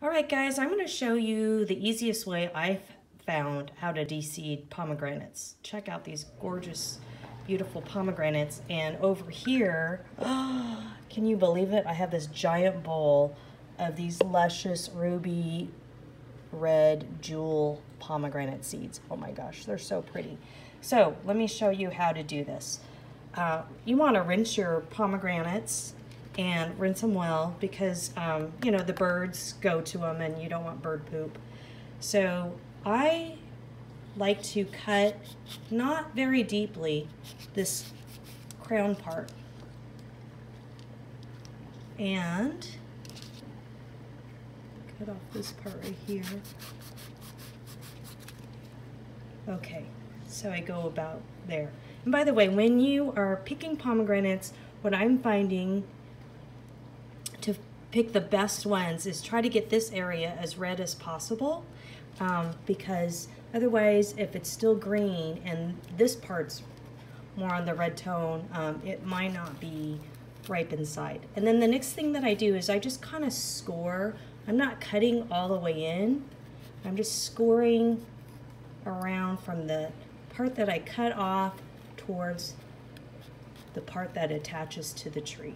All right, guys, I'm going to show you the easiest way I've found how to de-seed pomegranates. Check out these gorgeous, beautiful pomegranates. And over here, can you believe it? I have this giant bowl of these luscious ruby red jewel pomegranate seeds. Oh my gosh, they're so pretty. So let me show you how to do this. You want to rinse your pomegranates and rinse them well because, you know, the birds go to them and you don't want bird poop. So I like to cut, not very deeply, this crown part. And cut off this part right here. Okay, so I go about there. And by the way, when you are picking pomegranates, what I'm finding to pick the best ones is try to get this area as red as possible, because otherwise if it's still green and this part's more on the red tone, it might not be ripe inside. And then the next thing that I do is I just kind of score. I'm not cutting all the way in. I'm just scoring around from the part that I cut off towards the part that attaches to the tree.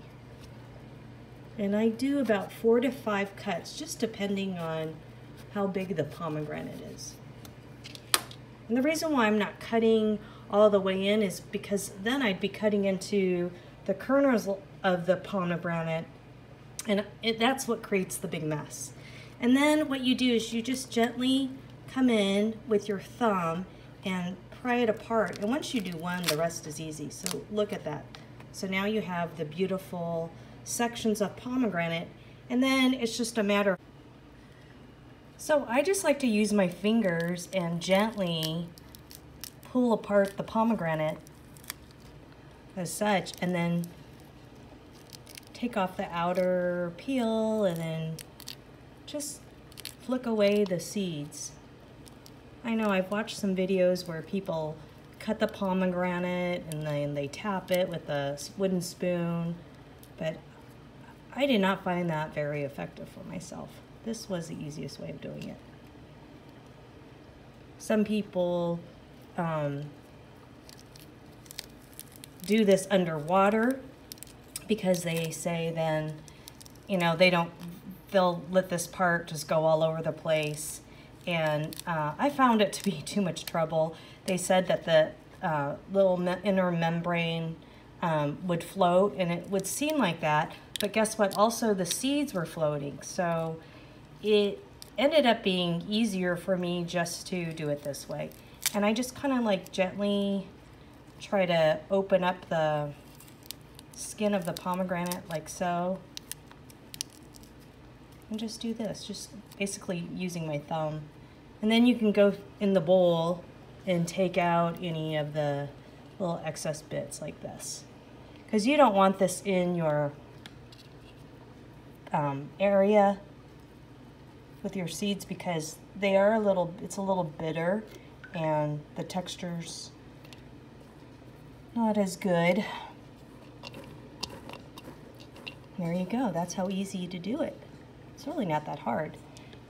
And I do about 4 to 5 cuts, just depending on how big the pomegranate is. And the reason why I'm not cutting all the way in is because then I'd be cutting into the kernels of the pomegranate, and that's what creates the big mess. And then what you do is you just gently come in with your thumb and pry it apart. And once you do one, the rest is easy. So look at that. So now you have the beautiful sections of pomegranate, and then it's just a matter. So I just like to use my fingers and gently pull apart the pomegranate as such, and then take off the outer peel and then just flick away the seeds. I know I've watched some videos where people cut the pomegranate and then they tap it with a wooden spoon, but I did not find that very effective for myself. This was the easiest way of doing it. Some people do this underwater because they say then, you know, they'll let this part just go all over the place. And I found it to be too much trouble. They said that the little inner membrane would float, and it would seem like that. But guess what? Also, the seeds were floating. So it ended up being easier for me just to do it this way. And I just kind of like gently try to open up the skin of the pomegranate like so. And just do this, just basically using my thumb. And then you can go in the bowl and take out any of the little excess bits like this. Because you don't want this in your area with your seeds, because they are it's a little bitter and the texture's not as good. There you go, that's how easy to do it. It's really not that hard.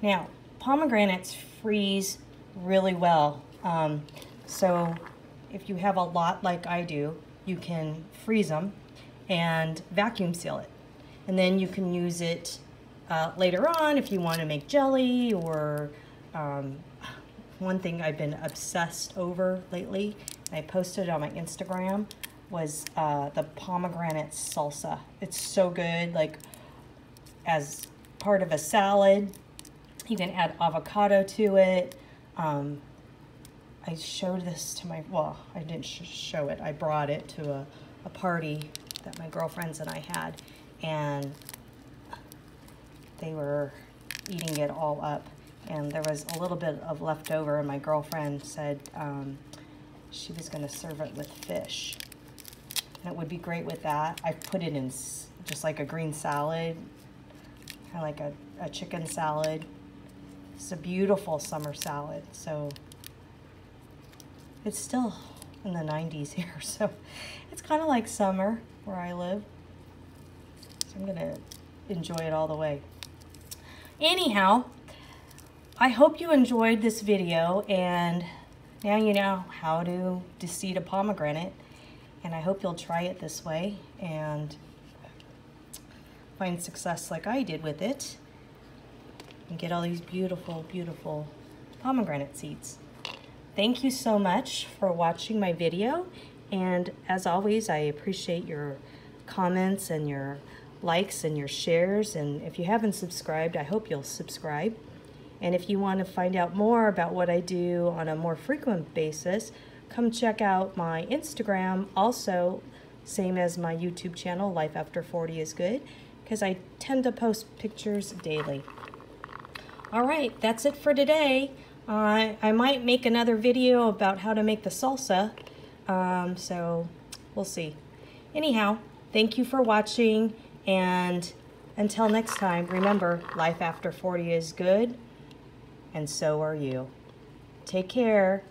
Now, pomegranates freeze really well. So if you have a lot like I do, you can freeze them and vacuum seal it. And then you can use it later on if you want to make jelly, or one thing I've been obsessed over lately, I posted on my Instagram, was the pomegranate salsa. It's so good, like as part of a salad. You can add avocado to it. I showed this to my, well, I didn't show it. I brought it to a party that my girlfriends and I had, and they were eating it all up. And there was a little bit of leftover, and my girlfriend said she was going to serve it with fish. And it would be great with that. I put it in just like a green salad, kind of like a chicken salad. It's a beautiful summer salad. So it's still in the 90s here, so it's kind of like summer where I live. So I'm gonna enjoy it all the way. Anyhow, I hope you enjoyed this video, and now you know how to seed a pomegranate, and I hope you'll try it this way and find success like I did with it and get all these beautiful, beautiful pomegranate seeds. Thank you so much for watching my video, and as always, I appreciate your comments and your likes and your shares, and if you haven't subscribed, I hope you'll subscribe. And if you want to find out more about what I do on a more frequent basis, come check out my Instagram, also same as my YouTube channel, Life After 40 is Good, because I tend to post pictures daily. All right, that's it for today. I might make another video about how to make the salsa, so we'll see. Anyhow, thank you for watching. And until next time, remember, life after 40 is good, and so are you. Take care.